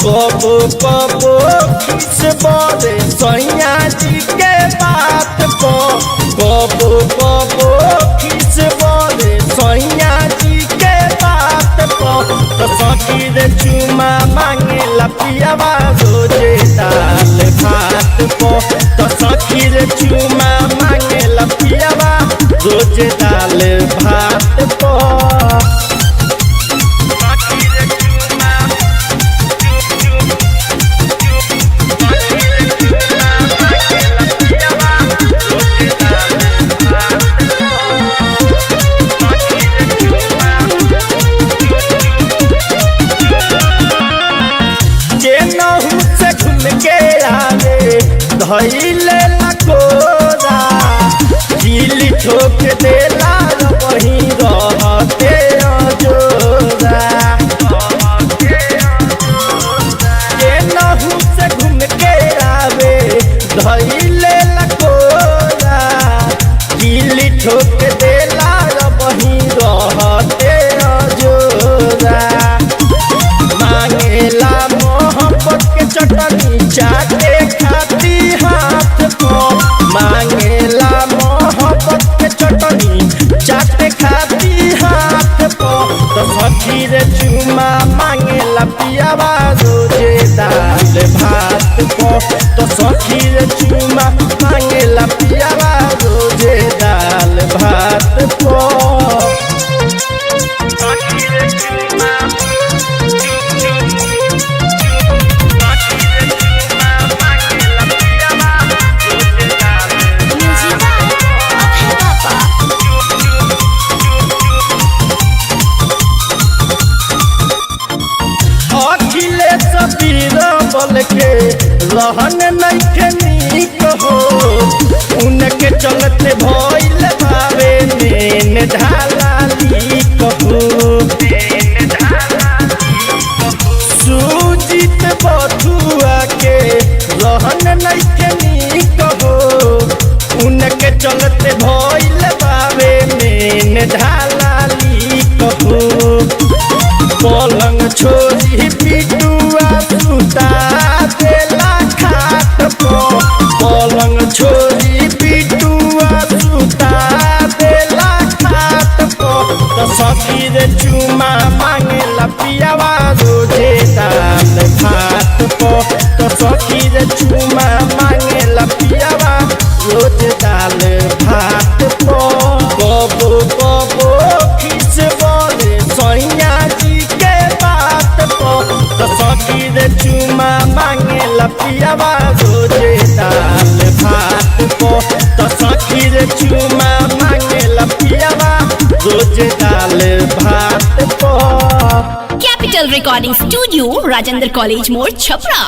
कबो कबो खिस बोले सैया जी के बात को, कबो कबो खिस बोले सैया जी के बात को। तो सखी रे चुमा मांगे लपियावा रोजे दाल भात को। तो सखी रे चुमा मांगे लपियावा रोजे दाल भात को। धइले लकोरा दिल ठोक देला वही रहते अजोरा। के नहु से घूम के आवे धइले लकोरा दिल ठोक देला वही रहते अजोरा। मांगेला मोहब्बत के चटनी चाटे खाती हाथ को, मांगेला मोहब्बत के चटनी चाटे खाती हाथ को। तो सखी रे चुमा मांगेला पियावा रोजे दाल भात को। तो सखी रे चुमा मांगेला पियावा रोजे दाल भात को। बल के रहन नइखे नीक हो, उनके चलते भइल भावे मेन ढाला लीक हो। सुजीत बथुआ के रहन नइखे नीक हो, उनके चलते भइल भावे मेन ढाला लीक हो। पलंग छोरी पिटुआ सुता देला खाट को, पलंग छोरी पिटुआ सुता देला खाट को। तो सखी रे चुमा मांगेला पियावा रोजे दाल भात को। तो सखी रे चुमा मांगेला पियावा रोजे दाल भात को। कबो कबो खिस बोले सैया जी के बात को। तो सखी रे चुमा मांगेला पियावा रोजे दाल भात को। तो सखी रे चुमा मांगेला पियावा रोजे दाल भात को। Capital recording studio Rajendra college मोड़ छपरा।